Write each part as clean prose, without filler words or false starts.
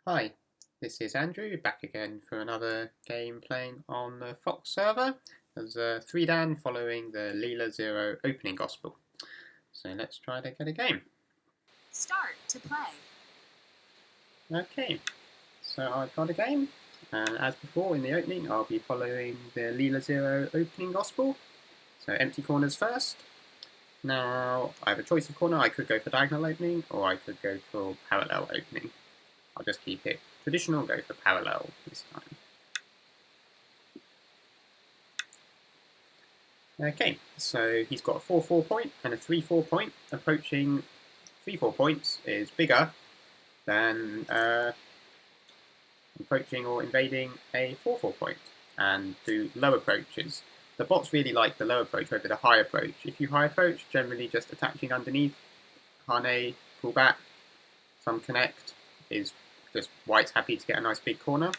Hi, this is Andrew, back again for another game playing on the Fox server. There's 3 Dan following the Leela Zero opening gospel. So let's try to get a game. Start to play. Okay, so I've got a game, and as before in the opening I'll be following the Leela Zero opening gospel. So empty corners first. Now I have a choice of corner. I could go for diagonal opening or I could go for parallel opening. I'll just keep it traditional, go for parallel this time. Okay, so he's got a 4-4 point and a 3-4 point. Approaching 3-4 points is bigger than approaching or invading a 4-4 point, and do low approaches. The bots really like the low approach over the high approach. If you high approach, generally just attaching underneath, Hane, pull back, some connect, is just white's happy to get a nice big corner.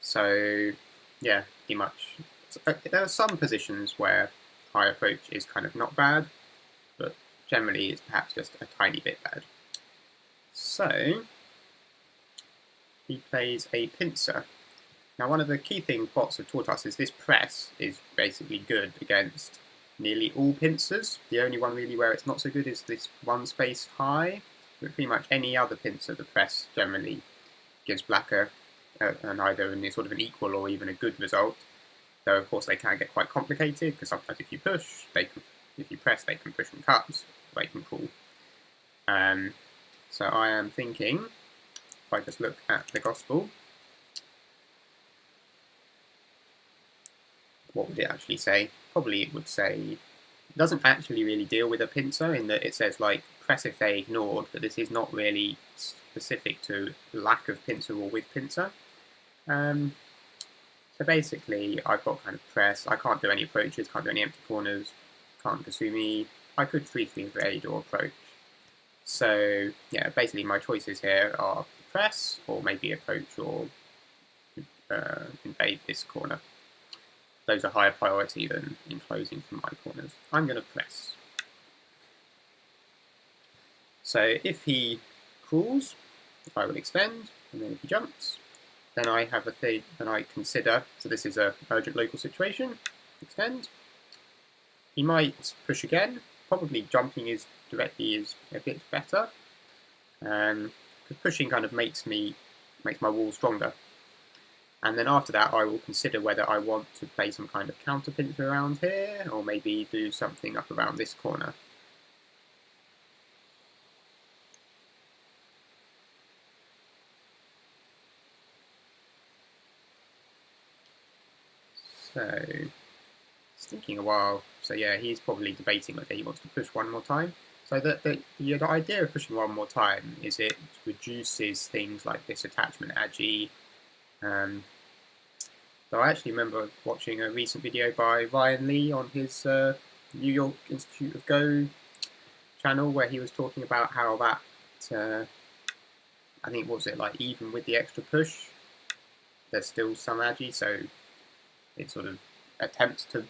So yeah, pretty much. There are some positions where high approach is kind of not bad, but generally it's perhaps just a tiny bit bad. So he plays a pincer. Now one of the key things bots have taught us is this press is basically good against nearly all pincers. The only one really where it's not so good is this one space high. But pretty much any other pincer, the press generally gives black an either in sort of an equal or even a good result. Though of course they can get quite complicated because sometimes if you push, if you press, they can push and cut, they can pull. So I am thinking, if I just look at the gospel, what would it actually say? Probably it would say, it doesn't actually really deal with a pincer in that it says like press if they ignored, but this is not really specific to lack of pincer or with pincer. So basically, I've got kind of press. I can't do any approaches, can't do any empty corners, can't kasumi. I could 3-3 invade or approach. So yeah, basically my choices here are press or maybe approach or invade this corner. Those are higher priority than enclosing from my corners. I'm going to press. So if he crawls, I will extend, and then if he jumps, then I have a thing, then I consider, so this is an urgent local situation, extend. He might push again, probably jumping is directly is a bit better, because pushing kind of makes my wall stronger. And then after that I will consider whether I want to play some kind of counter pincer around here, or maybe do something up around this corner. So, it's thinking a while. So yeah, he's probably debating whether he wants to push one more time. So the idea of pushing one more time is it reduces things like this attachment agi. So I actually remember watching a recent video by Ryan Lee on his New York Institute of Go channel where he was talking about how that, I think, what was it, like even with the extra push, there's still some agi, so it sort of attempts to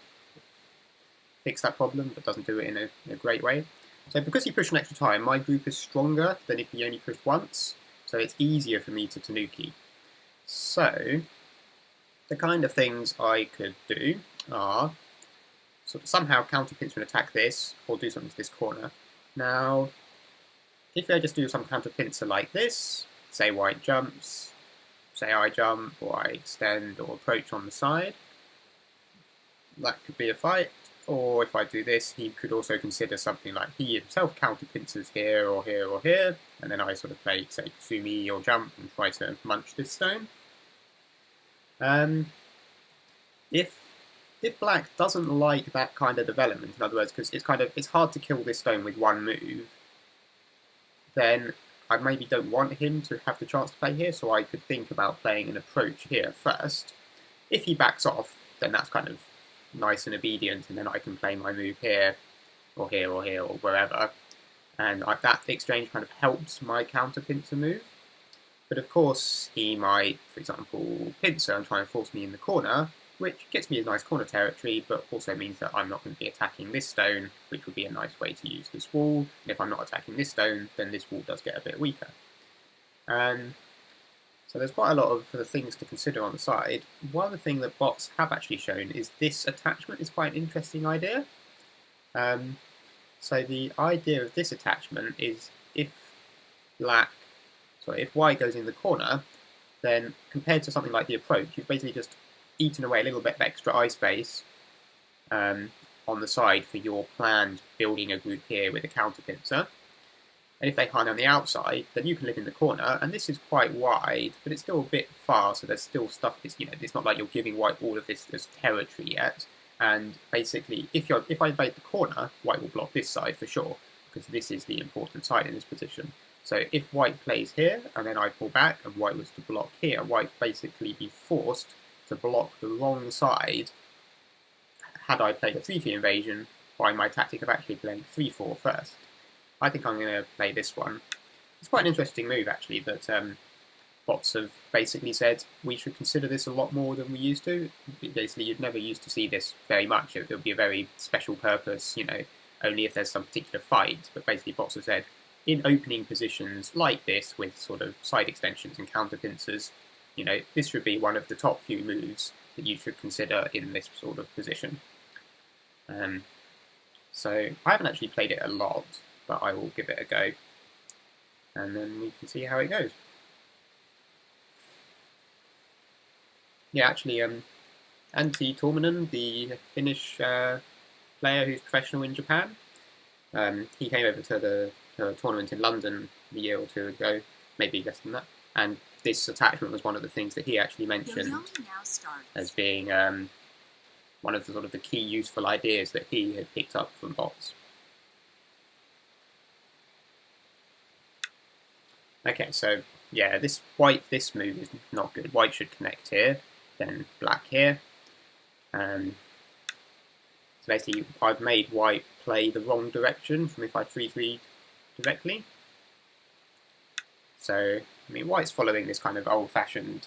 fix that problem but doesn't do it in a great way. So because he pushed an extra time, my group is stronger than if he only pushed once, so it's easier for me to tanuki. So the kind of things I could do are sort of somehow counter pincer and attack this, or do something to this corner. Now, if I just do some counter pincer like this, say white jumps, say I jump, or I extend or approach on the side, that could be a fight. Or if I do this, he could also consider something like he himself counter pincers here or here or here, and then I sort of play, say, kasumi or jump and try to munch this stone. If black doesn't like that kind of development, in other words, because it's hard to kill this stone with one move, then I maybe don't want him to have the chance to play here, so I could think about playing an approach here first. If he backs off, then that's kind of nice and obedient, and then I can play my move here, or here, or here, or wherever. And that exchange kind of helps my counter pincer move. But of course, he might, for example, pincer and try and force me in the corner, which gets me a nice corner territory, but also means that I'm not going to be attacking this stone, which would be a nice way to use this wall. And if I'm not attacking this stone, then this wall does get a bit weaker. So there's quite a lot of things to consider on the side. One of the things that bots have actually shown is this attachment is quite an interesting idea. So the idea of this attachment is if if white goes in the corner, then compared to something like the approach, you've basically just eaten away a little bit of extra eye space on the side for your planned building a group here with a counter pincer. And if they hide on the outside, then you can live in the corner. And this is quite wide, but it's still a bit far, so there's still stuff. It's not like you're giving white all of this as territory yet. And basically, if I invade the corner, white will block this side for sure, because this is the important side in this position. So if white plays here, and then I pull back, and white was to block here, white basically be forced to block the wrong side had I played a 3-3 invasion by my tactic of actually playing 3-4 first. I think I'm going to play this one. It's quite an interesting move, actually, that bots have basically said we should consider this a lot more than we used to. Basically, you'd never used to see this very much. It would be a very special purpose, only if there's some particular fight. But basically, bots have said, in opening positions like this, with sort of side extensions and counter pincers, this should be one of the top few moves that you should consider in this sort of position. So I haven't actually played it a lot, but I will give it a go, and then we can see how it goes. Yeah, actually, Antti Tuominen, the Finnish player who's professional in Japan, he came over to the tournament in London a year or two ago, maybe less than that, and this attachment was one of the things that he actually mentioned as being one of the sort of the key useful ideas that he had picked up from bots. Okay, so yeah, this move is not good. White should connect here, then black here. So basically, I've made white play the wrong direction from if I 3-3 directly. So, I mean, white's following this kind of old-fashioned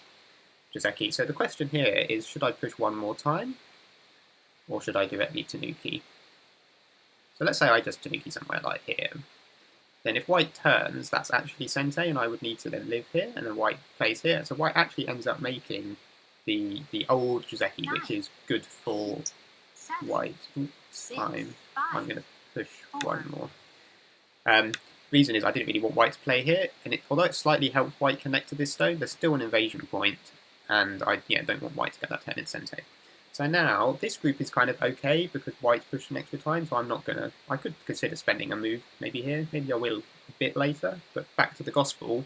Joseki. So the question here is, should I push one more time? Or should I directly tanuki? So let's say I just tanuki somewhere like here. Then if white turns, that's actually sente, and I would need to then live here, and then white plays here. So white actually ends up making the old Joseki, which is good for white. Oops, I'm going to push one more. Reason is I didn't really want white to play here, and although it slightly helped white connect to this stone, there's still an invasion point, and I don't want white to get that turn in sente. So now, this group is kind of okay, because white's pushed an extra time, so I'm not going to... I could consider spending a move maybe here, maybe I will a bit later, but back to the gospel,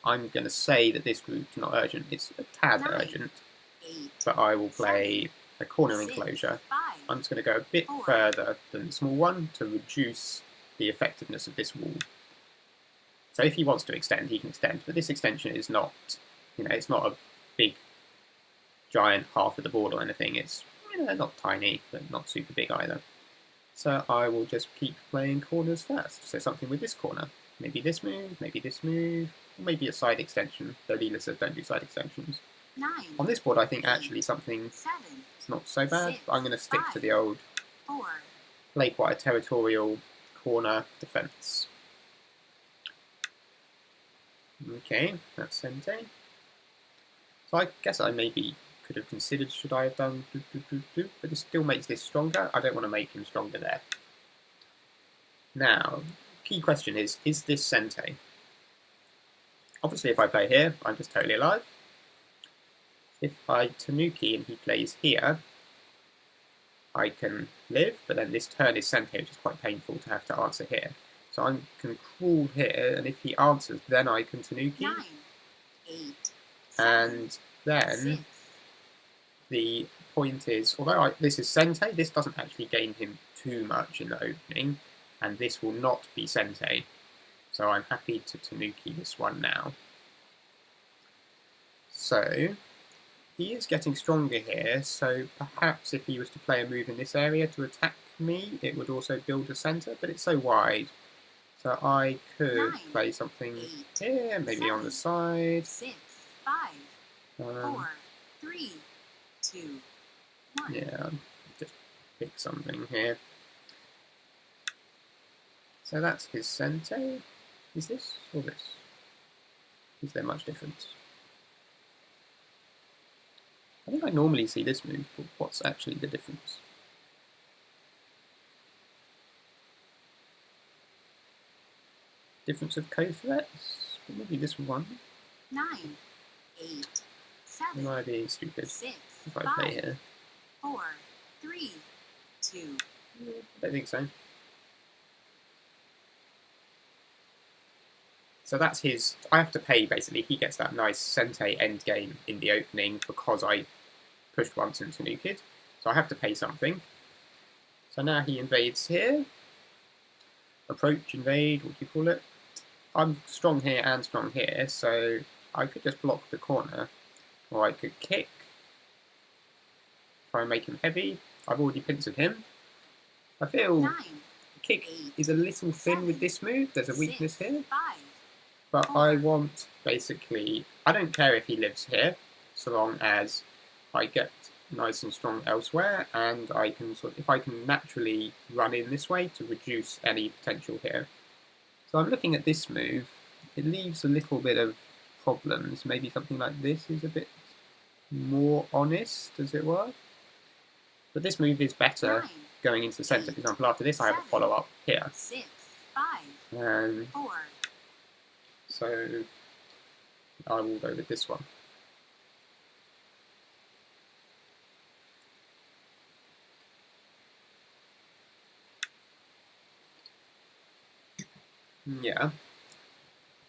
I'm going to say that this group's not urgent. It's a tad urgent, but I will play a corner enclosure. I'm just going to go a bit further than the small one to reduce the effectiveness of this wall. So if he wants to extend, he can extend, but this extension is not, it's not a big giant half of the board or anything. It's not tiny, but not super big either. So I will just keep playing corners first. So something with this corner. Maybe this move, or maybe a side extension. Though Leela said don't do side extensions. 9. On this board, I think actually something is not so bad. But I'm going to stick to the old, play quite a territorial corner defense. Okay, that's sente. So I guess I maybe could have considered, should I have done but this still makes this stronger. I don't want to make him stronger there. Now, key question is this sente? Obviously if I play here, I'm just totally alive. If I tanuki and he plays here, I can live, but then this turn is sente, which is quite painful to have to answer here. So I can crawl here, and if he answers, then I can tanuki. 9, 8, 7, and then 6. The point is, although this is sente, this doesn't actually gain him too much in the opening, and this will not be sente. So I'm happy to tanuki this one now. So he is getting stronger here, so perhaps if he was to play a move in this area to attack me, it would also build a center, but it's so wide. So I could 9, play something 8, here, maybe on the side. 6, 5, 4, 3, 2, 1. Yeah, just pick something here. So that's his sente. Is this or this? Is there much difference? I think I normally see this move, but what's actually the difference? Difference of co-threats? But maybe this one. 9, 8, 7. Am I being stupid 6, if I 5, play here? 4, 3, 2. I don't think so. So that's his. I have to pay basically. He gets that nice sente endgame in the opening because I pushed once and tanuked. So I have to pay something. So now he invades here. Approach, invade, what do you call it? I'm strong here and strong here, so I could just block the corner. Or I could kick. Try and make him heavy. I've already pincered him. I feel 9, kick 8, is a little thin 7, with this move. There's a weakness 6, here. 5. But 4. I want, basically, I don't care if he lives here, so long as I get nice and strong elsewhere, and I can if I can naturally run in this way to reduce any potential here. So I'm looking at this move. It leaves a little bit of problems. Maybe something like this is a bit more honest, as it were. But this move is better 9, going into the centre. For example, after this I have a follow-up here. 6, 5, 4. So I will go with this one. Yeah.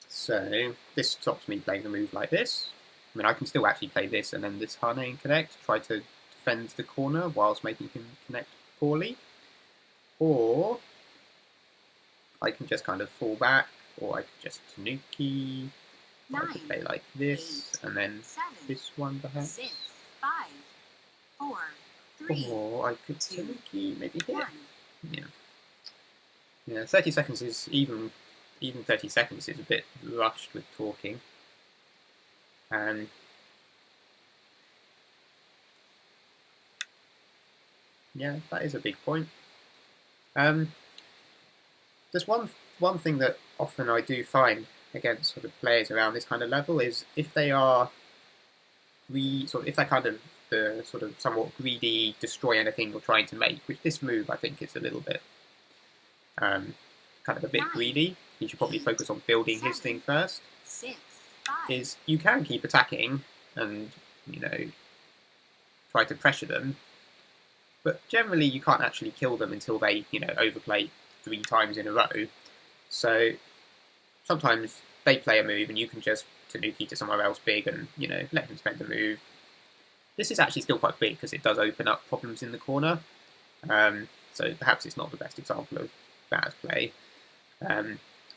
So this stops me playing the move like this. I mean, I can still actually play this and then this Hane and connect, try to defend the corner whilst making him connect poorly. Or I can just kind of fall back, or I could just tanuki. I could play like this, 8, and then 7, this one perhaps. 6, 5, 4, 3. Or I could 2, tanuki maybe here. 1. Yeah. Yeah, 30 seconds is even 30 seconds is a bit rushed with talking. Yeah, that is a big point. There's one thing that often I do find against sort of players around this kind of level is if they are if they're kind of the sort of somewhat greedy, destroy anything you're trying to make, which this move I think is a little bit kind of a bit 9, greedy. He should probably 8, focus on building 7, his thing first. 6, 5. Is you can keep attacking and, you know, try to pressure them, but generally you can't actually kill them until they, you know, overplay 3 times in a row. So sometimes they play a move and you can just tanuki to somewhere else big and, you know, let him spend the move. This is actually still quite big because it does open up problems in the corner. So perhaps it's not the best example of bad play.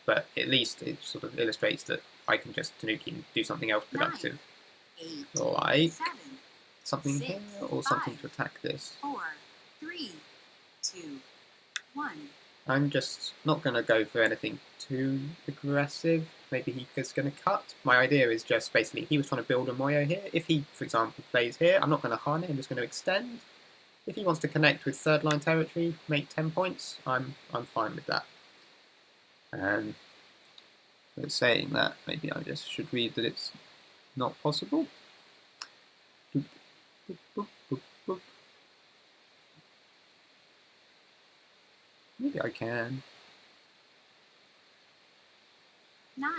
But at least it sort of illustrates that I can just tanuki and do something else productive. 9, 8, like 7, something 6, here, or 5, something to attack this. 4, 3, 2, 1. I'm just not going to go for anything too aggressive. Maybe he's going to cut. My idea is just basically he was trying to build a moyo here. If he, for example, plays here, I'm not going to harm it. I'm just going to extend. If he wants to connect with third line territory, make 10 points, I'm fine with that. But saying that, maybe I just should read that it's not possible. Boop, boop, boop, boop, boop. Maybe I can. 9,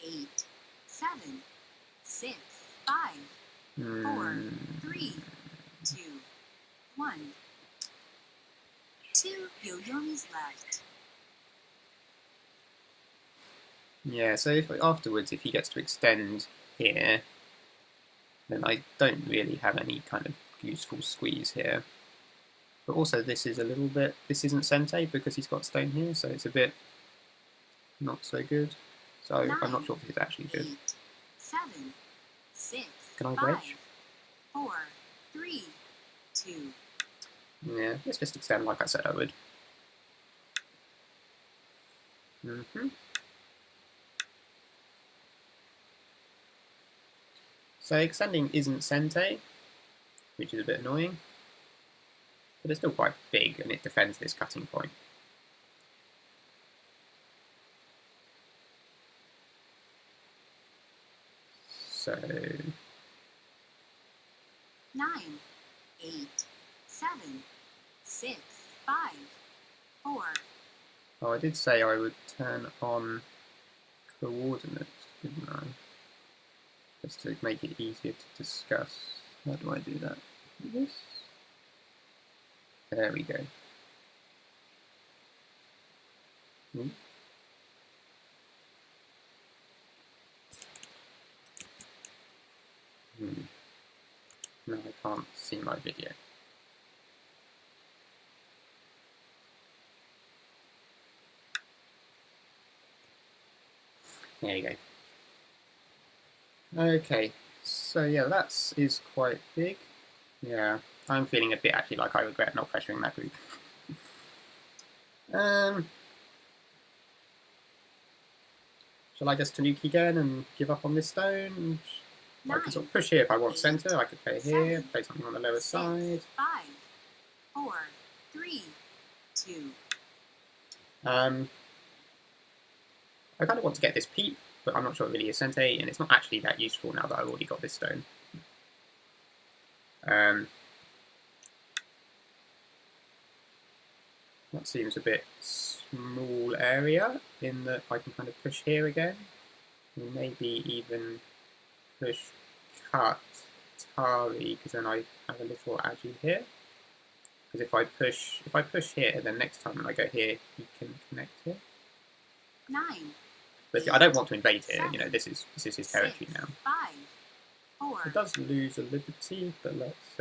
8, 7, 6, 5, 4, 3, 2, 1. 2 yo-yomis left. Yeah, so if afterwards, if he gets to extend here, then I don't really have any kind of useful squeeze here. But also this is a little bit, this isn't sente because he's got stone here, so it's a bit not so good. So 9, I'm not sure if it's actually good. 8, 7, 6, Can I 5, wedge? 4, 3, 2. Yeah, let's just extend like I said I would. So extending isn't sente, which is a bit annoying, but it's still quite big and it defends this cutting point. So 9, 8, 7, 6, 5, 4, oh, I did say I would turn on coordinates, didn't I? Just to make it easier to discuss. How do I do that? This? There we go. No, I can't see my video. There you go. Okay, so yeah, that is quite big. Yeah, I'm feeling a bit actually like I regret not pressuring that group. Shall I just tanuki again and give up on this stone? I can sort of push here if I want center. I could play here, play something on the lower side. 5, 4, 3, 2. I kind of want to get this peep, but I'm not sure it really is sente, and it's not actually that useful now that I've already got this stone. That seems a bit small area in that I can kind of push here again, and maybe even push cut Tari, because then I have a little agi here. Because if I push here, then next time when I go here, he can connect here. 9. But I don't want to invade here. You know, this is his territory now. 5, 4. It does lose a liberty, but let's.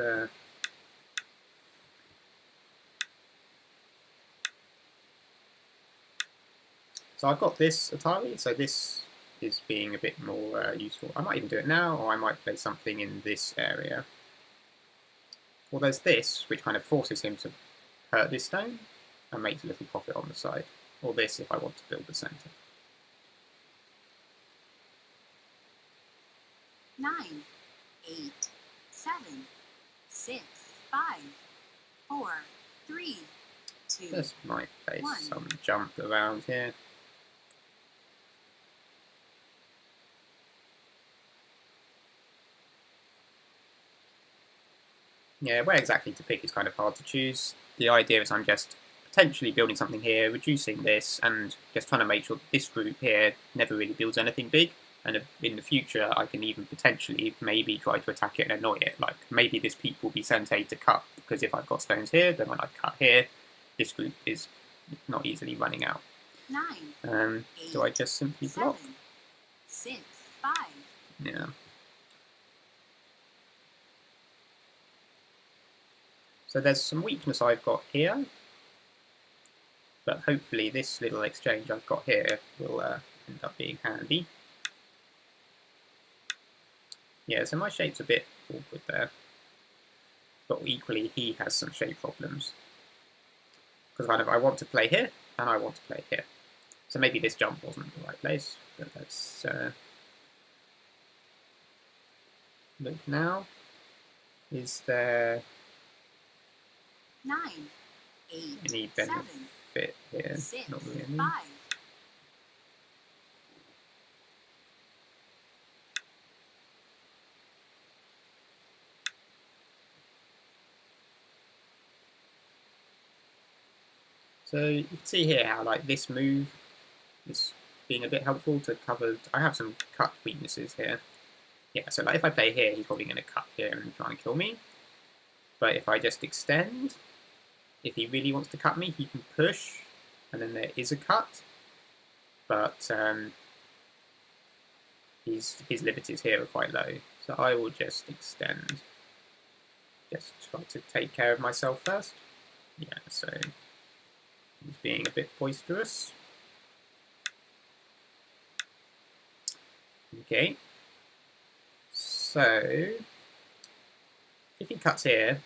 So I've got this Atari, so this is being a bit more useful. I might even do it now, or I might play something in this area. Well, there's this, which kind of forces him to hurt this stone and makes a little profit on the side. Or this if I want to build the center. 9, 8, 7, 6, 5, 4, 3, 2. This might play 1. some jump around here. Yeah, where exactly to pick is kind of hard to choose. The idea is I'm just potentially building something here, reducing this, and just trying to make sure that this group here never really builds anything big. And in the future, I can even potentially maybe try to attack it and annoy it. Like, maybe this peep will be sente to cut, because if I've got stones here, then when I cut here, this group is not easily running out. 9, 8, do I just simply block? 7, 6, 5. Yeah. So there's some weakness I've got here, but hopefully this little exchange I've got here will end up being handy. Yeah, so my shape's a bit awkward there, but equally he has some shape problems. Because kind of I want to play here, and I want to play here. So maybe this jump wasn't the right place, but let's look now. Is there 9, 8, any 7, benefit here? 6, Not really. 5. So you can see here how like this move is being a bit helpful to cover. I have some cut weaknesses here. Yeah, so like if I play here, he's probably going to cut here and try and kill me. But if I just extend, if he really wants to cut me, he can push, and then there is a cut. But his liberties here are quite low, so I will just extend. Just try to take care of myself first. Yeah, so he's being a bit boisterous. Okay. So if he cuts here,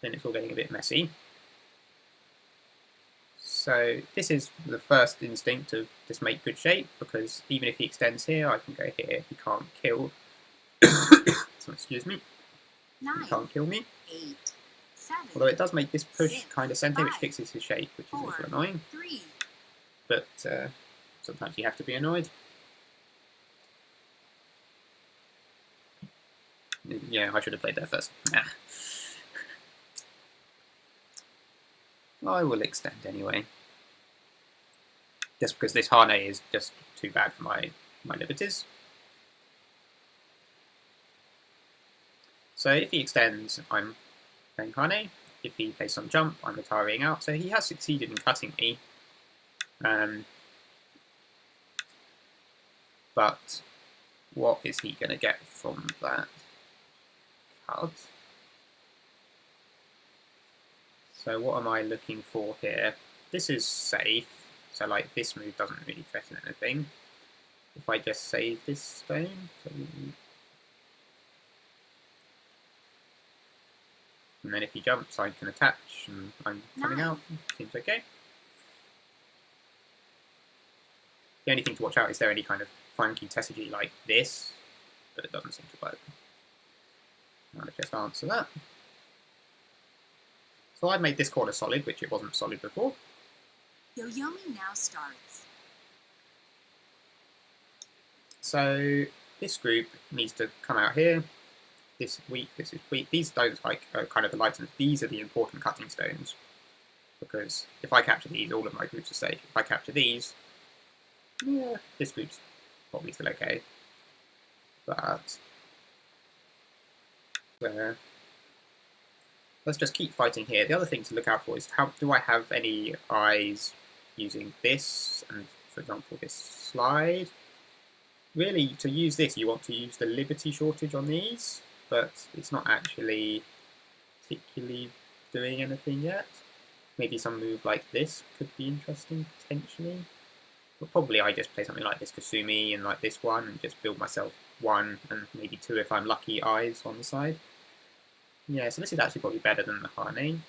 then it's all getting a bit messy. So this is the first instinct of just make good shape, because even if he extends here, I can go here. He can't kill. So excuse me. 9, He can't kill me. 8, 7. Although it does make this push 6, kind of sente, which 5, fixes his shape, which is a 4, little annoying. 3. But sometimes you have to be annoyed. Yeah, I should have played there first. Ah. I will extend anyway. Just because this Hane is just too bad for my liberties. So if he extends, I'm playing Hane. If he plays some jump, I'm retiring out. So he has succeeded in cutting me. But what is he going to get from that cut? So what am I looking for here? This is safe. So like this move doesn't really threaten anything. If I just save this stone, and then if he jumps, I can attach, and I'm coming out. Seems okay. The only thing to watch out is there any kind of funky tesseragy like this, but it doesn't seem to work. I'll just answer that. So I've made this corner solid, which it wasn't solid before. Yoyomi now starts. So this group needs to come out here. This weak, this is weak. These stones are kind of the light, and these are the important cutting stones. Because if I capture these, all of my groups are safe. If I capture these, yeah, this group's probably still okay. But let's just keep fighting here. The other thing to look out for is how do I have any eyes using this and, for example, this slide? Really, to use this, you want to use the liberty shortage on these, but it's not actually particularly doing anything yet. Maybe some move like this could be interesting, potentially. But probably I just play something like this Kasumi and like this one and just build myself 1 and maybe 2 if I'm lucky eyes on the side. Yeah, so this is actually probably better than the Hane.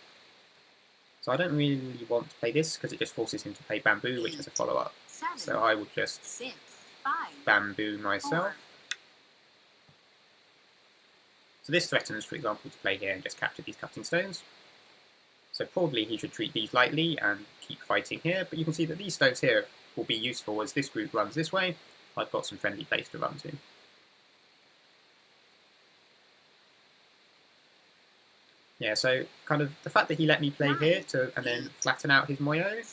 So I don't really want to play this because it just forces him to play Bamboo, which has a follow-up. So I will just 6, 5, Bamboo myself. 4. So this threatens, for example, to play here and just capture these cutting stones. So probably he should treat these lightly and keep fighting here, but you can see that these stones here will be useful as this group runs this way. I've got some friendly place to run to. Yeah, so kind of the fact that he let me play here and then flatten out his moyo,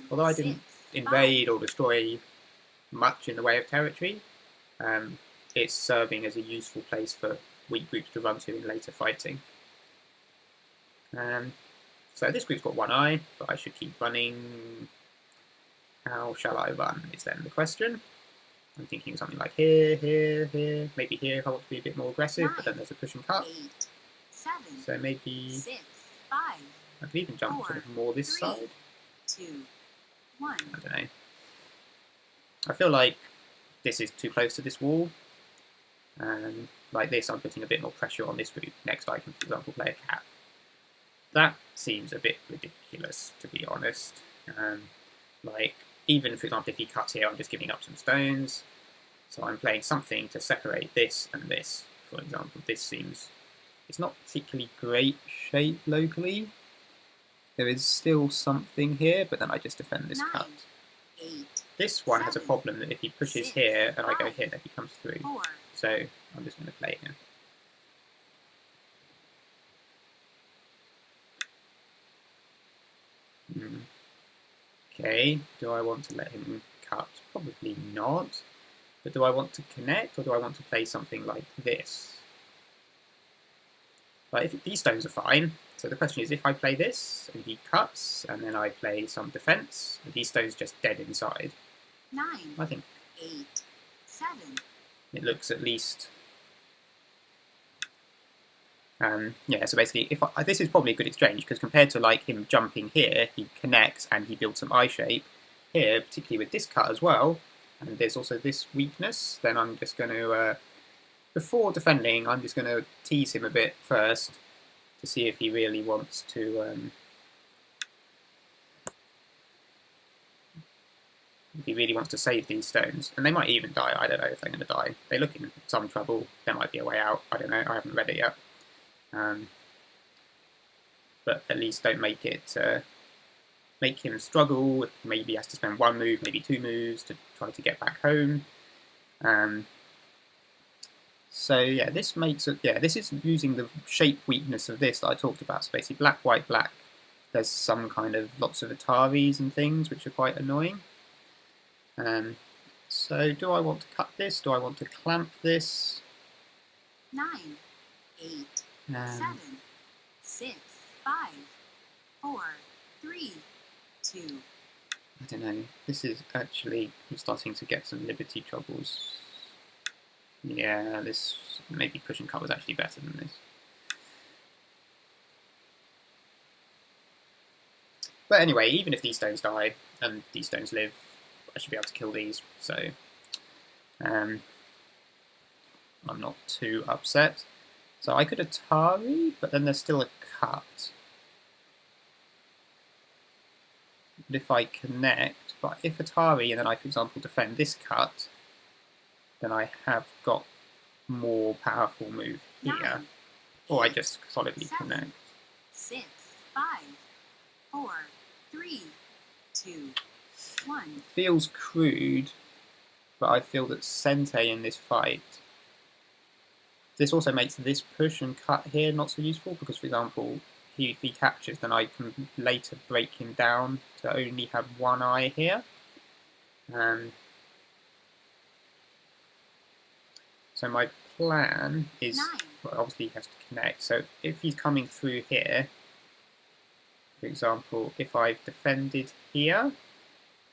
although I didn't invade or destroy much in the way of territory, it's serving as a useful place for weak groups to run to in later fighting. So this group's got 1 eye, but I should keep running. How shall I run is then the question. I'm thinking something like here, here, here, maybe here if I want to be a bit more aggressive, 9, but then there's a push and cut. 8, 7, So maybe 6, 5, I could even jump 4, sort of more this 3, side. 2, 1. I don't know. I feel like this is too close to this wall. And like this, I'm putting a bit more pressure on this group. Next I can, for example, play a cat. That seems a bit ridiculous, to be honest. Like, even, for example, if he cuts here, I'm just giving up some stones. So I'm playing something to separate this and this. For example, this seems... It's not particularly great shape locally. There is still something here, but then I just defend this 9, cut. 8, This one has a 7, problem that if he pushes 6, here and I go 5, here, he comes through. 4. So I'm just going to play here. Okay, do I want to let him cut? Probably not. But do I want to connect, or do I want to play something like this? Like, if these stones are fine, so the question is if I play this, and he cuts, and then I play some defense, are these stones just dead inside? 9, I think 8, 7. it looks at least... yeah, so basically, this is probably a good exchange, because compared to like him jumping here, he connects and he builds some eye shape. Here, particularly with this cut as well, and there's also this weakness, then I'm just going to, before defending, I'm just going to tease him a bit first to see if he really wants to, if he really wants to save these stones. And they might even die, I don't know if they're going to die. They look in some trouble, there might be a way out, I don't know, I haven't read it yet. But at least don't make it make him struggle. Maybe he has to spend 1 move, maybe 2 moves to try to get back home. So yeah, this makes it, yeah, this is using the shape weakness of this that I talked about. So basically black, white, black. There's some kind of lots of Ataris and things which are quite annoying. So do I want to cut this? Do I want to clamp this? 9, 8, 7, 6, 5, 4, 3, 2. I don't know. This is actually, I'm starting to get some liberty troubles. Yeah, this, maybe push and cut was actually better than this. But anyway, even if these stones die and these stones live, I should be able to kill these, so I'm not too upset. So I could Atari, but then there's still a cut. But if I connect, but if Atari and then I, for example, defend this cut, then I have got more powerful move here. 9, Or I just solidly 7, connect. 6, 5, 4, 3, 2, 1. Feels crude, but I feel that sente in this fight. This also makes this push and cut here not so useful because, for example, if he captures, then I can later break him down to only have one eye here. So my plan is, 9, well, obviously he has to connect. So if he's coming through here, for example, if I've defended here,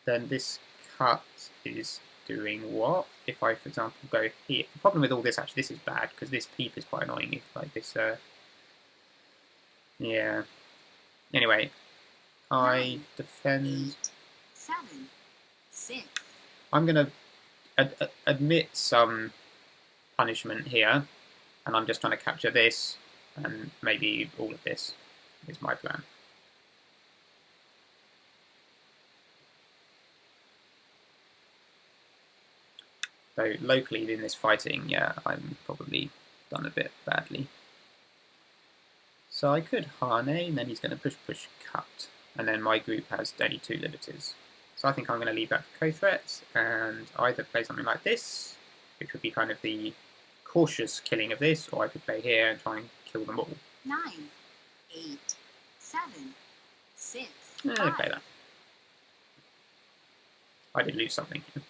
then this cut is doing what? If I, for example, go here. The problem with all this, actually, this is bad, because this peep is quite annoying. It's like this, yeah. Anyway, I 9, defend... 8, 7, 6. I'm going to admit some punishment here, and I'm just trying to capture this, and maybe all of this is my plan. So locally in this fighting, yeah, I'm probably done a bit badly. So I could Hane, and then he's going to push, push, cut. And then my group has only 2 liberties. So I think I'm going to leave that for co-threats, and either play something like this, which would be kind of the cautious killing of this, or I could play here and try and kill them all. 9, 8, 7, 6, I'll 5. play that. I did lose something here.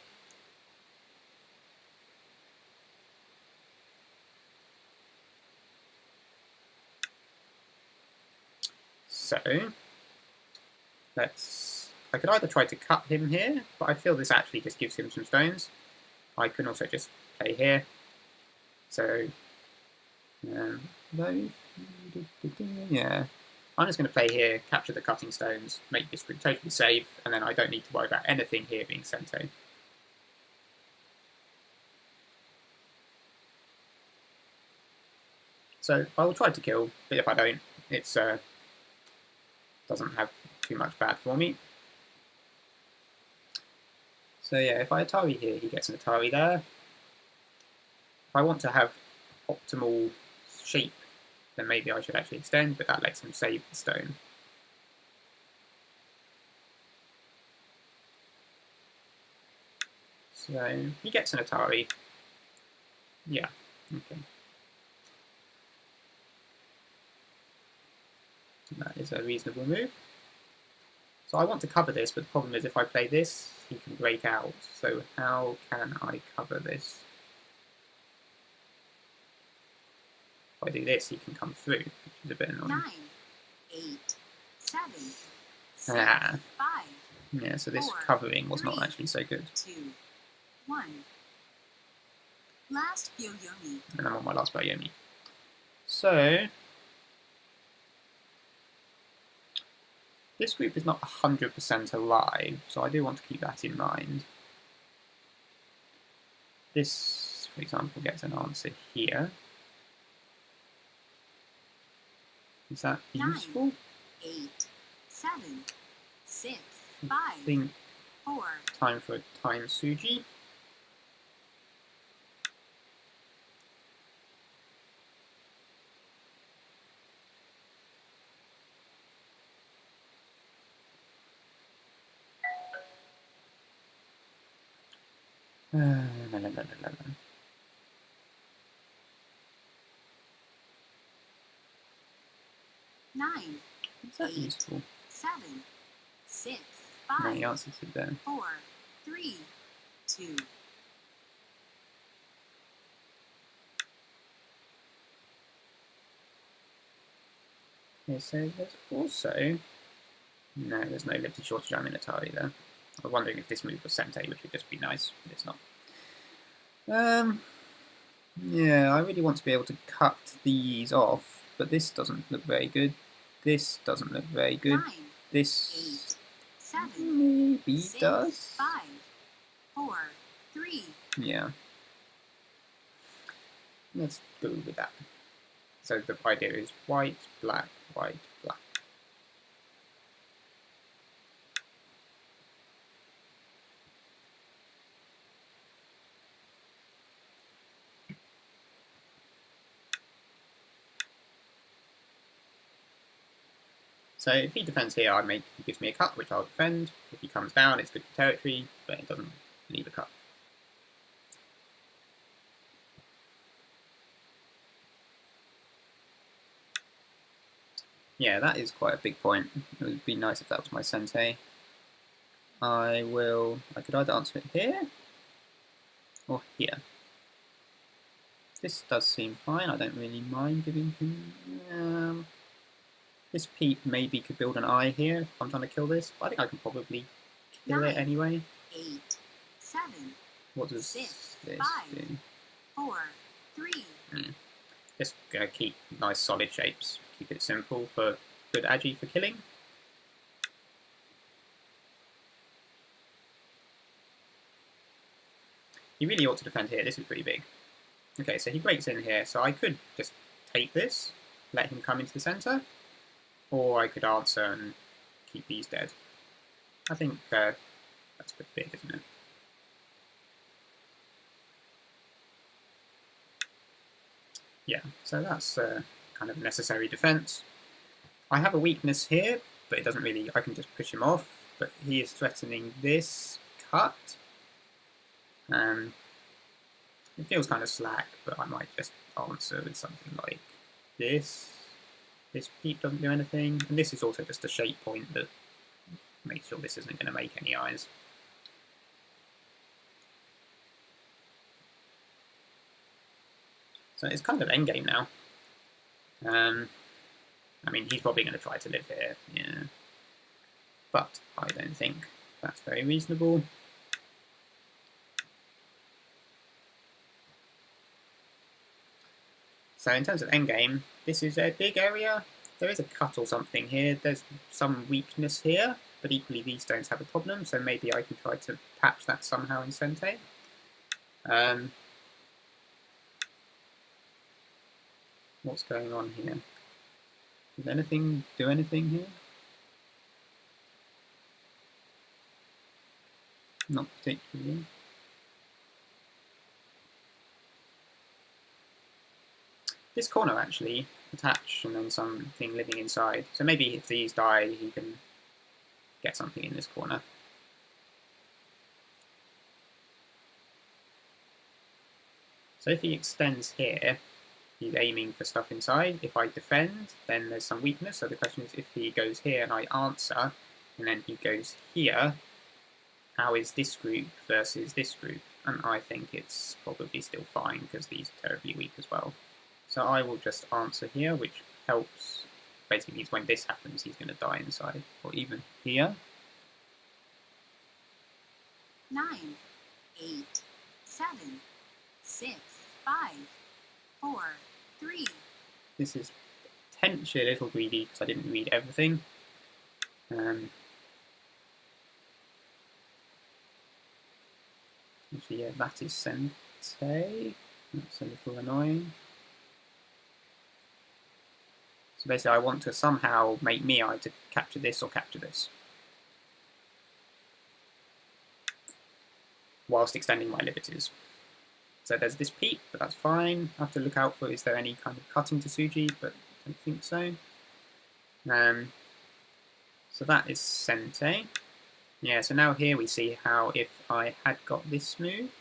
So, I could either try to cut him here, but I feel this actually just gives him some stones. I can also just play here. So, yeah. I'm just going to play here, capture the cutting stones, make this group totally safe, and then I don't need to worry about anything here being sente. So I will try to kill, but if I don't, it's doesn't have too much bad for me. So yeah, if I Atari here, he gets an Atari there. If I want to have optimal shape, then maybe I should actually extend, but that lets him save the stone. So he gets an Atari. Yeah, okay. That is a reasonable move. So I want to cover this, but the problem is if I play this, he can break out. So how can I cover this? If I do this, he can come through, which is a bit annoying. 9, 8, 7, 6, Ah. 5. Yeah, so this 4, covering was not 3, actually so good. 2, 1. Last Yoyomi. And I'm on my last Bayomi. So this group is not 100% alive, so I do want to keep that in mind. This, for example, gets an answer here. Is that 9, useful? 8, 7, 6, I 5, think 4. time for a time Suji. La, la, la, la, la, la. 9, Is that 8, useful? 7, 6, No, the 5, answer's there. 4, 3, 2. Okay, so there's also... No, there's no liberty shortage. I'm in Atari there. I was wondering if this move was sente, which would just be nice, but it's not. Yeah, I really want to be able to cut these off, but this doesn't look very good. This doesn't look very good. 9, This 8, 7, maybe 6, does. 5, 4, 3. Yeah. Let's go with that. So the idea is white, black, white, black. So if he defends here, he gives me a cut, which I'll defend. If he comes down, it's good for territory, but it doesn't leave a cut. Yeah, that is quite a big point. It would be nice if that was my sente. I could either answer it here, or here. This does seem fine, I don't really mind giving him... this peep maybe could build an eye here if I'm trying to kill this, but I think I can probably kill it 9, anyway. 8, 7, What does 6, this 5, do? 4, 3. Just keep nice solid shapes. Keep it simple for good agi for killing. He really ought to defend here. This is pretty big. Okay, so he breaks in here, so I could just take this, let him come into the centre, or I could answer and keep these dead. I think that's pretty big, isn't it? Yeah, so that's kind of necessary defence. I have a weakness here, but it doesn't really... I can just push him off, but he is threatening this cut. It feels kind of slack, but I might just answer with something like this. This peep doesn't do anything, and this is also just a shape point that makes sure this isn't going to make any eyes. So it's kind of endgame now. I mean, he's probably going to try to live here, yeah. But I don't think that's very reasonable. So in terms of endgame, this is a big area. There is a cut or something here. There's some weakness here, but equally these stones have a problem, so maybe I can try to patch that somehow in sente. What's going on here? Does anything do anything here? Not particularly. This corner actually, attach and then something living inside. So maybe if these die, he can get something in this corner. So if he extends here, he's aiming for stuff inside. If I defend, then there's some weakness. So the question is, if he goes here and I answer, and then he goes here, how is this group versus this group? And I think it's probably still fine because these are terribly weak as well. So I will just answer here, which helps. Basically means when this happens, he's going to die inside. Or even here. 9, 8, 7, 6, 5, 4, 3. This is potentially a little greedy because I didn't read everything. Actually, yeah, that is sente. That's a little annoying. So basically I want to somehow make semeai to capture this or capture this, whilst extending my liberties. So there's this peep, but that's fine. I have to look out for, is there any kind of cutting to Suji, but I don't think so. So that is sente. Yeah, so now here we see how if I had got this move,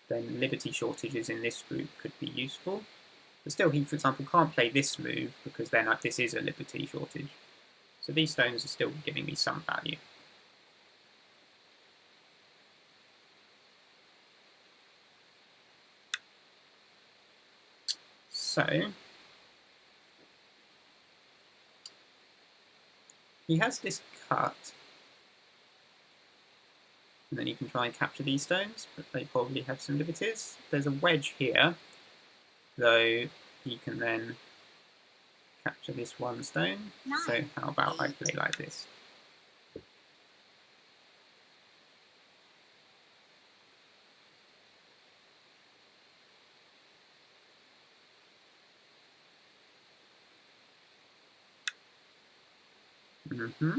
then liberty shortages in this group could be useful. But still, he, for example, can't play this move because then this is a liberty shortage. So these stones are still giving me some value. So he has this cut, and then you can try and capture these stones, but they probably have some liberties. There's a wedge here, though he can then capture this one stone. 9, So how about 8. I play like this? Mm-hmm.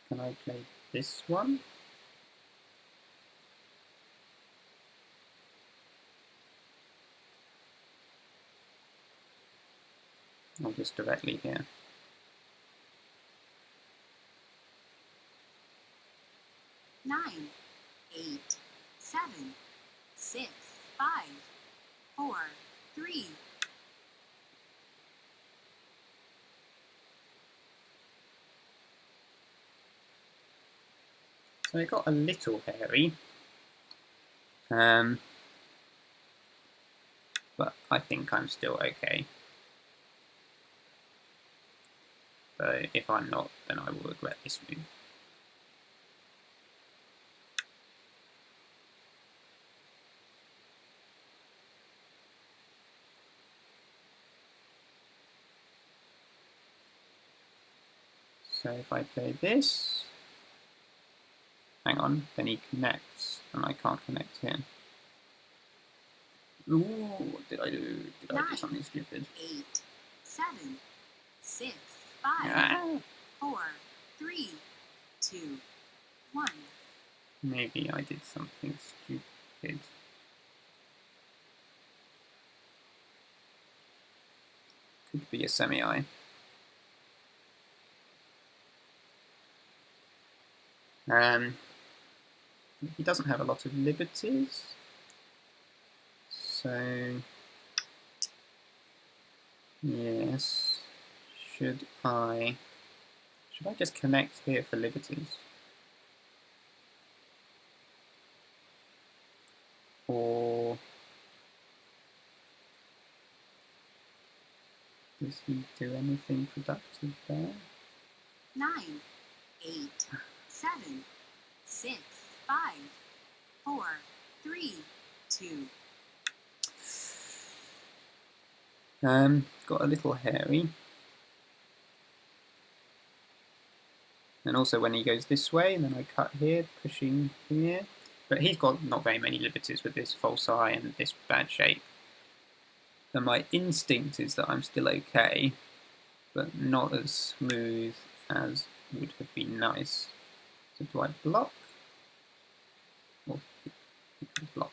Can I play this one? Or just directly here? 9, 8, 7, 6, 5, 4, 3. So it got a little hairy. But I think I'm still okay. But if I'm not, then I will regret this move. So if I play this, hang on, then he connects, and I can't connect here. Ooh, what did I do? Did I do something stupid? 8, 7, 6, 5, Ah, 4, 3, 2, 1. maybe I did something stupid. Could be a semeai. He doesn't have a lot of liberties. So, yes, should I just connect here for liberties? Or does he do anything productive there? 9, 8, 7, 6, 5, 4, 3, 2. Got a little hairy. And also when he goes this way, and then I cut here, pushing here. But he's got not very many liberties with this false eye and this bad shape. And my instinct is that I'm still okay, but not as smooth as would have been nice. So do I block? Or he could block.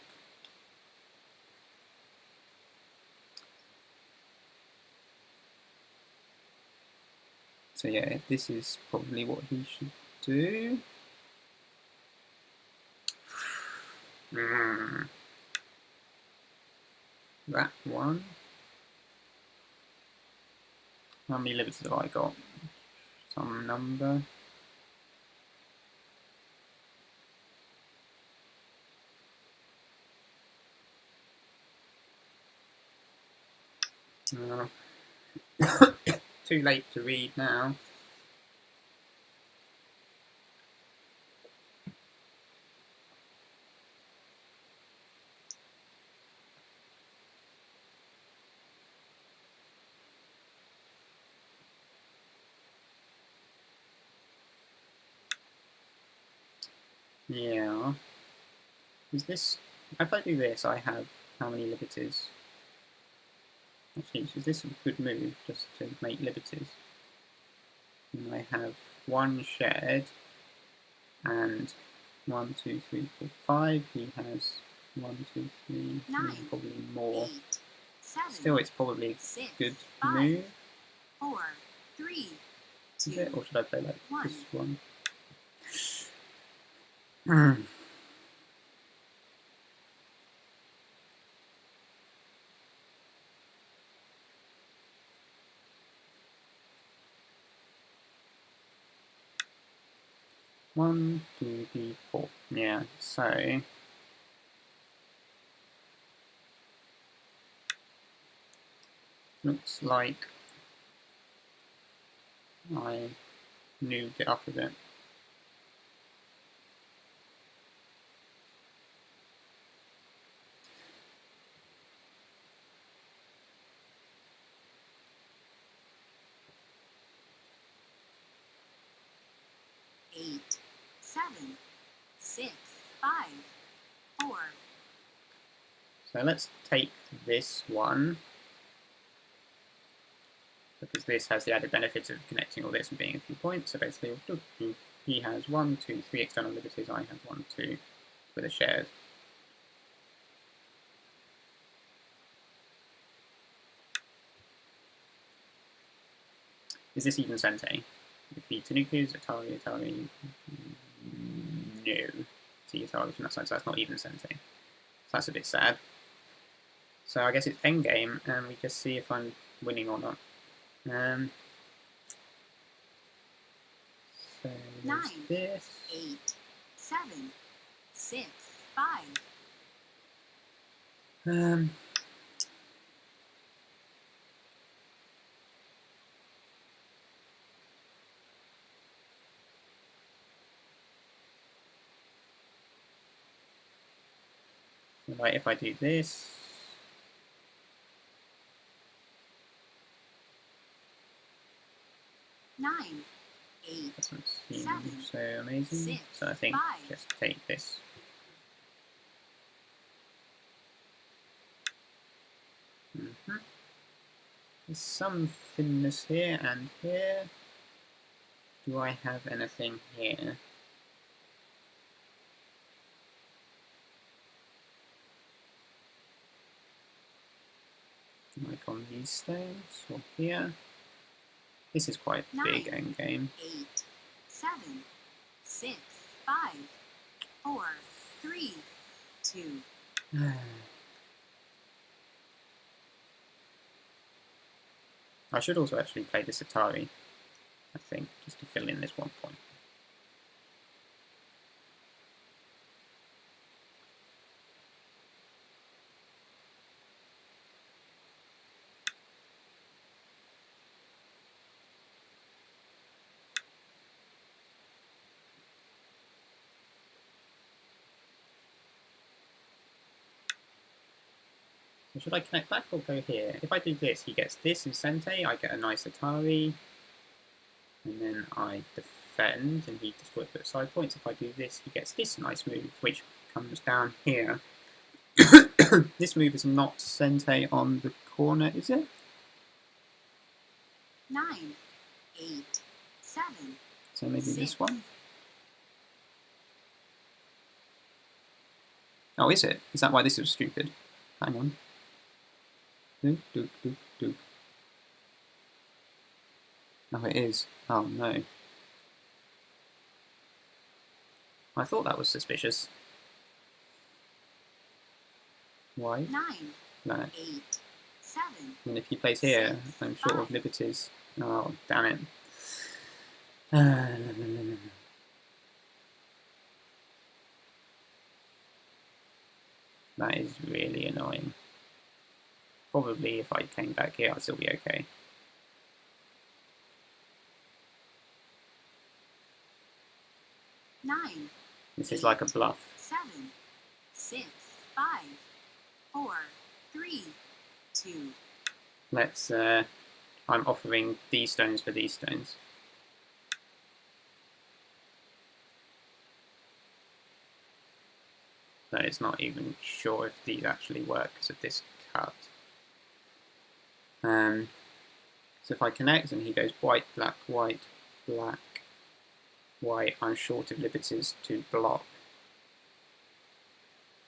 So yeah, this is probably what he should do. That one. How many liberties have I got? Some number. Too late to read now. Yeah. Is this... If I do this, I have how many liberties? Actually, is this a good move, just to make liberties? And I have one shared, and 1, 2, 3, 4, 5. He has 1, 2, 3, 9, probably more. 8, 7. Still, it's probably a 6, good 5, move. 4, 3, 2. Is it? Or should I play like 1. this one? One, two, three, four. Yeah, so looks like I moved it up a bit. Eight, 7, 6, 5, 4. So let's take this one, because this has the added benefit of connecting all this and being a few points. So basically, he has 1, 2, 3 external liberties. I have 1, 2 with a shared. Is this even sente? If he tanukus, Atari, no. See Atari from that side, so that's not even sente. So that's a bit sad. So I guess it's endgame, and we just see if I'm winning or not. So 9, this. 8, 7, 6, 5. Like if I do this. 9, 8, Doesn't seem 7, so amazing. 6, So I think 5. just take this. There's some thinness here and here. Do I have anything here? Like on these stones or here? This is quite a big 9, endgame. 8, 7, 6, 5, 4, 3, 2. I should also actually play this Atari, I think, just to fill in this one point. So should I connect back or go here? If I do this, he gets this in sente, I get a nice Atari, and then I defend, and he destroys both side points. If I do this, he gets this nice move, which comes down here. This move is not sente on the corner, is it? 9, 8, 7. So maybe 6. this one? Oh, is it? Is that why this is stupid? Hang on. Doop, doop, doop, doop. Oh, it is. Oh, no. I thought that was suspicious. Why? 9, No. 8, 7. And if he plays here, 6, I'm short of 5. liberties. Oh, damn it. That is really annoying. Probably if I came back here, I'd still be okay. Nine. This is like a bluff. 7, 6, 5, 4, 3, 2. Let's, I'm offering these stones for these stones. So it's not even sure if these actually work because of this cut. So if I connect and he goes white, black, white, black, white, I'm short of liberties to block.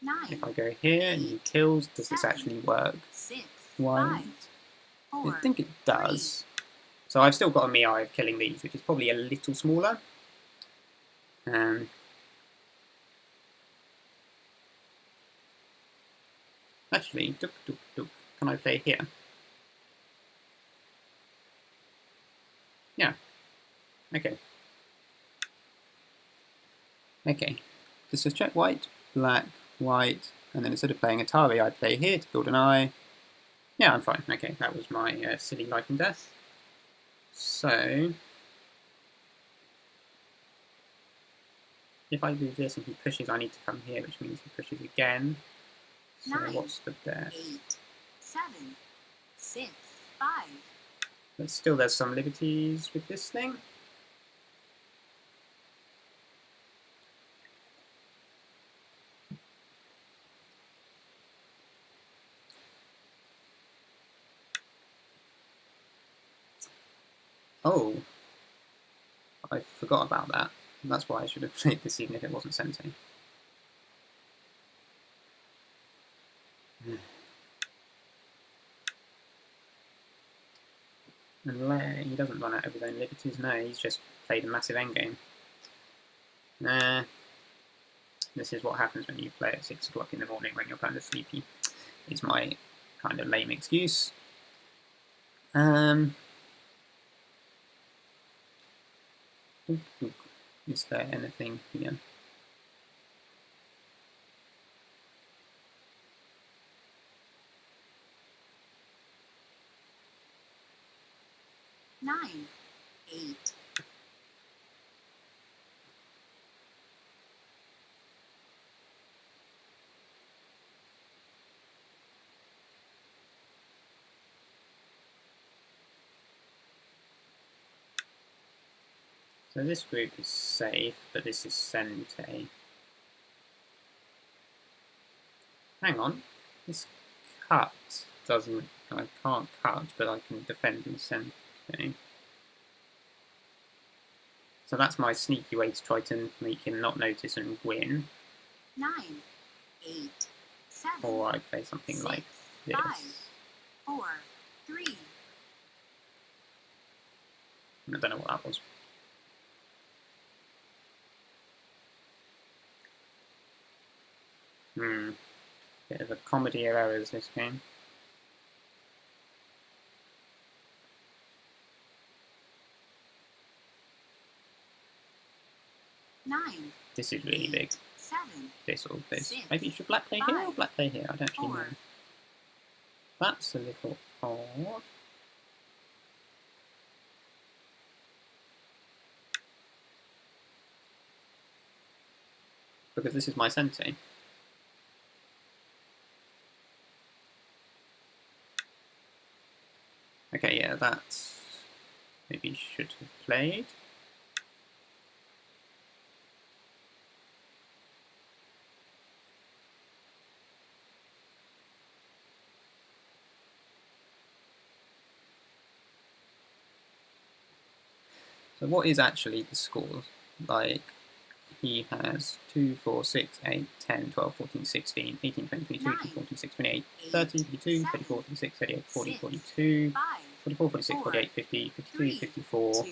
9, If I go here and he kills, does this actually work? 6, Why? 5, I 4, think it does. So I've still got a semeai of killing these, which is probably a little smaller. Actually, can I play here? Yeah. Okay. Okay. This is check white, black, white, and then instead of playing Atari, I play here to build an eye. Yeah, I'm fine. Okay, that was my silly life and death. So, if I do this and he pushes, I need to come here, which means he pushes again. So 9, what's the death? 8, 7, 6, 5. But still, there's some liberties with this thing. Oh, I forgot about that. That's why I should have played this even if it wasn't sente. And he doesn't run out of his own liberties. No, he's just played a massive endgame. This is what happens when you play at 6 o'clock in the morning when you're kind of sleepy. It's my kind of lame excuse. Is there anything here? Nine, 8. So this group is safe, but this is sente. Hang on, this cut doesn't. I can't cut, but I can defend in sente. So that's my sneaky way to try to make him not notice and win. 9, 8, 7. Or I play something 6, like this. 5, 4, 3. I don't know what that was. Bit of a comedy of errors, this game. Nine. This is really 8, big. 7. This or this. 6, Maybe should black play here or black play here? I don't actually 4. know. That's a little odd. Because this is my sente. Okay, yeah, that's maybe should have played. So what is actually the score? Like, he has 2, 4, 6, 8, 10, 12, 14, 16, 18, 20, 22, 23, 24, 26, 28, 30, 32, 34, 36, 38, 40, 42, 44, 46, 48, 50, 52, 54,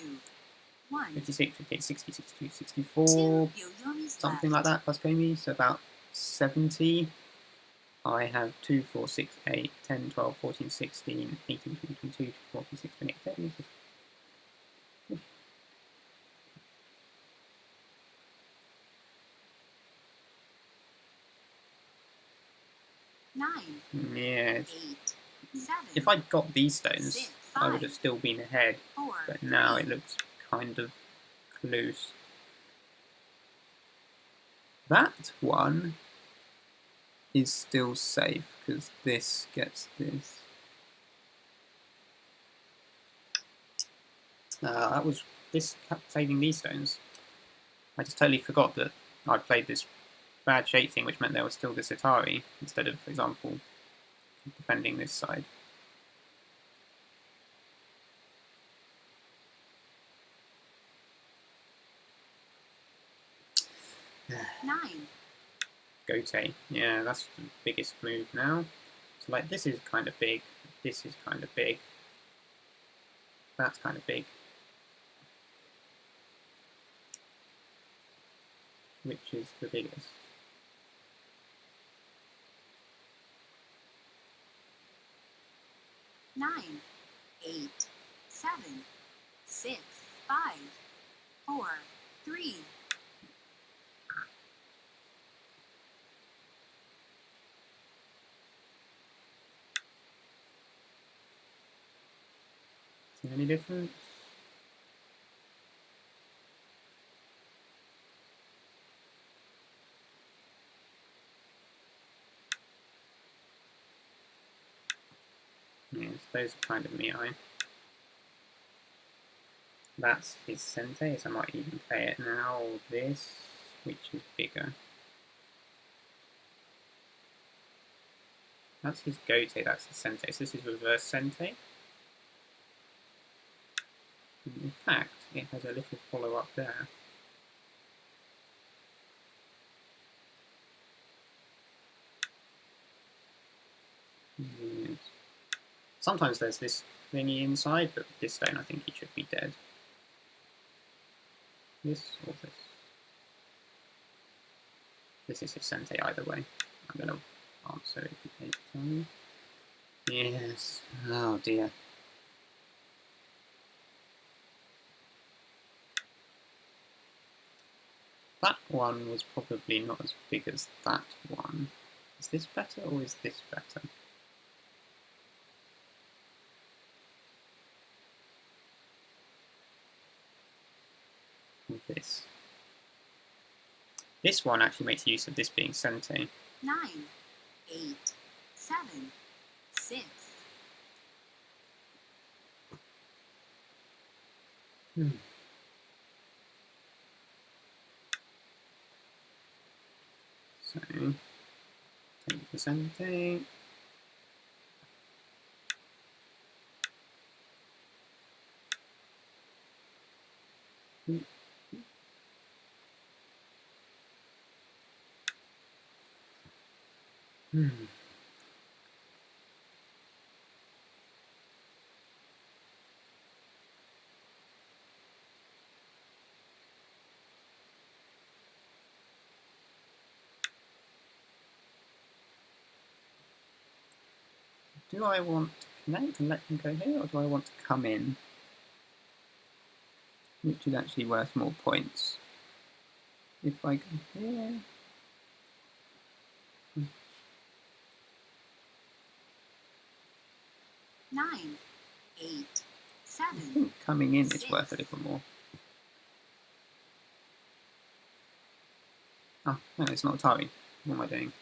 56, 58, 60, 62, 64, something like that, plus Komi, so about 70. I have 2, 4, 6, 8, 10, 12, 14, 16, 18, 20, 22, 24, 26, 28, 30. 9, Yeah. 8, 7. If I'd got these stones, 6, I would have still been ahead, 4, but now 3. it looks kind of close. That one is still safe, because this gets this. This kept saving these stones. I just totally forgot that I played this bad shape thing, which meant there was still this Atari, instead of, for example, defending this side. Nine. gote. Yeah, that's the biggest move now. So like this is kind of big, this is kind of big, that's kind of big. Which is the biggest? Nine, 8, 7, 6, 5, 4, 3. See any difference? Yes, those are kind of semeai. That's his sente, so I might even play it now, or this, which is bigger. That's his gote, that's his sente, so this is reverse sente. In fact, it has a little follow-up there. Yes. Sometimes there's this thingy inside, but this stone I think he should be dead. This or this? This is his sente either way. I'm going to answer if you take time. Yes. Oh dear. That one was probably not as big as that one. Is this better or is this better? This. This one actually makes use of this being sente. 9, 8, 7, 6. So, take the sente. Do I want to connect and let him go here, or do I want to come in? Which is actually worth more points. If I go here... 9, 8, 7. I think coming in 6. is worth a little more. Oh, no, it's not Atari. What am I doing?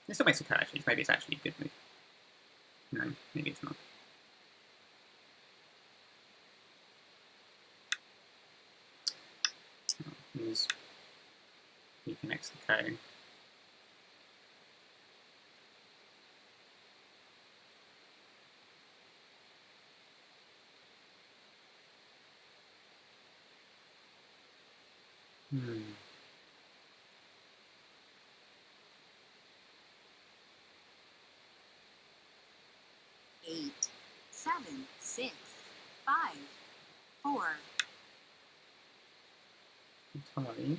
It still makes a kikashi. Maybe it's actually a good move. No, maybe it's not. He connects the cone. Hmm. Eight, 7, 6, 5, 4. Atari.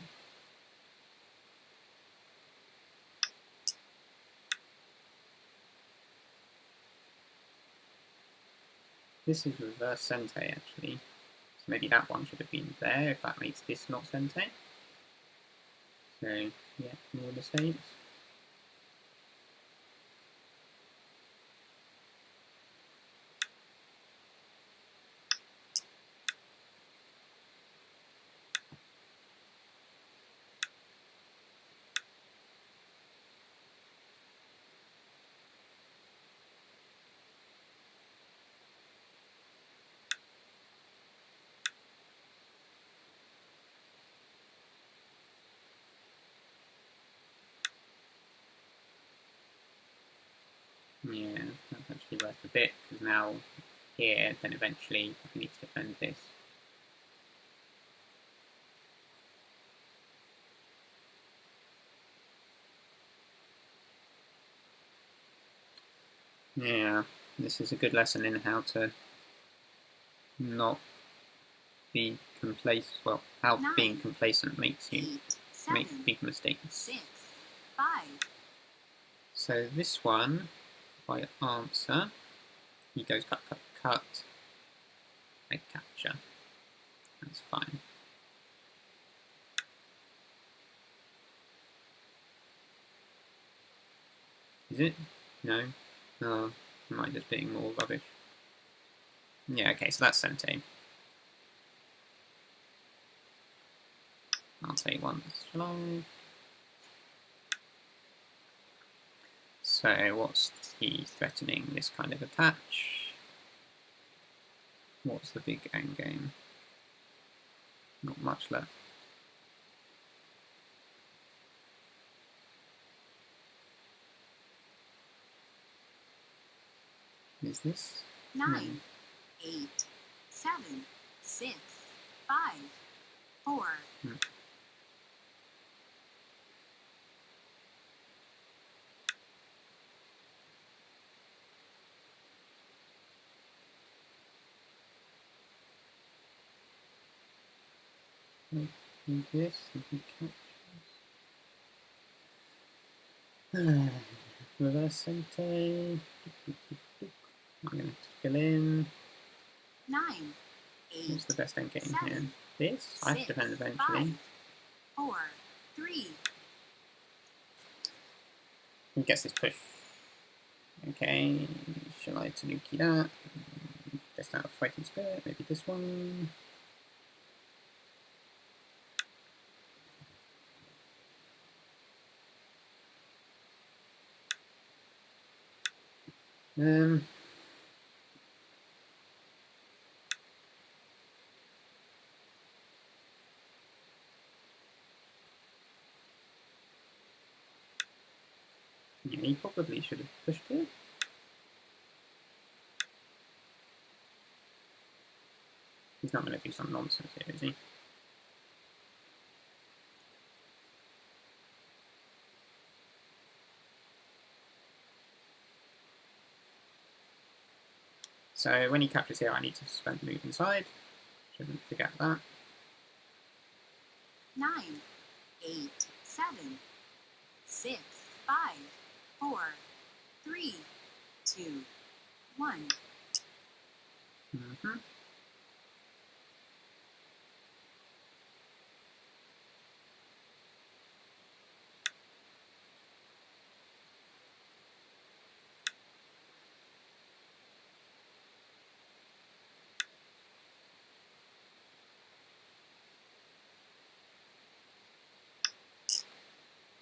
This is reverse sente actually. So maybe that one should have been there if that makes this not sente. So, yeah, more mistakes. Yeah, that's actually worth a bit, because now here, then eventually I need to defend this. Yeah, this is a good lesson in how to not be complacent. Well, how 9, being complacent makes you 8, 7, make big mistakes. 6, 5, So this one, if I answer, he goes cut, cut, cut. I capture. That's fine. Is it? No. Oh, am I just being more rubbish? Yeah, okay, so that's sente. I'll take one. Shall I? So what's he threatening? This kind of attach. What's the big endgame? Not much left. Is this? 9, 8, 7, 6, 5, 4, This, reverse sente. I'm going to fill in. 9, 8, What's the best endgame 7, here? This? I have to 6, defend eventually. 5, 4, 3, Who gets this push? Okay, shall I tanuki that? Test out fighting spirit, maybe this one. Yeah, he probably should have pushed it. He's not going to do some nonsense here, is he? So when he captures here, I need to suspend move inside. Shouldn't forget that. 9, 8, 7, 6, 5, 4, 3, 2, 1. Mm-hmm.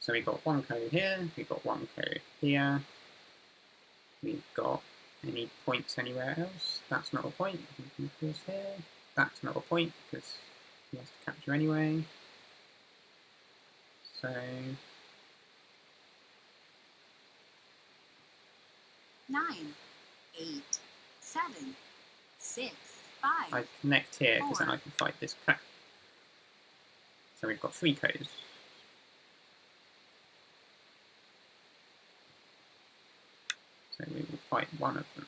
So we've got one code here, we've got one code here, we've got any points anywhere else. That's not a point, we can force here. That's not a point because he has to capture anyway. So 9, 8, 7, 6, 5. I connect here because then I can fight this crap. So we've got 3 codes. So we will fight one of them.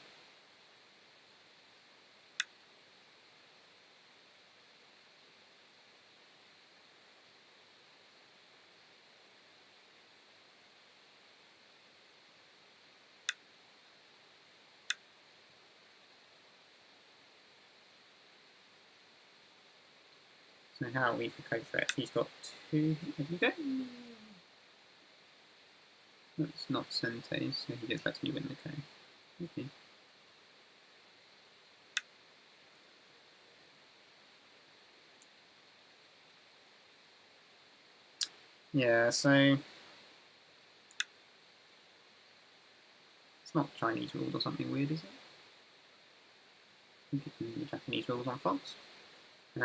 So how are we for code threats? He's got 2. Have you got? That's not sente, so he just lets me win the code. Okay. Yeah, so it's not Chinese rules or something weird, is it? I think it's the Japanese rules on Fox. So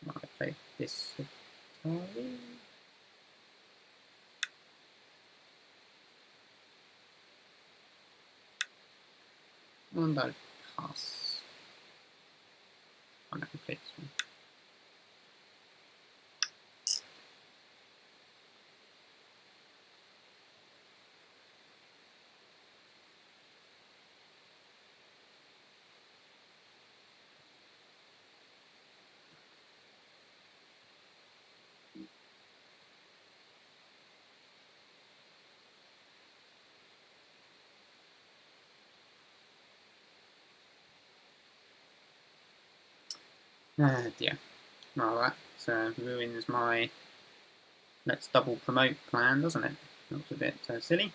I play this Atari. And I pass. I'm going to play this one. Dear. Well, that ruins my let's double promote plan, doesn't it? Looks a bit silly.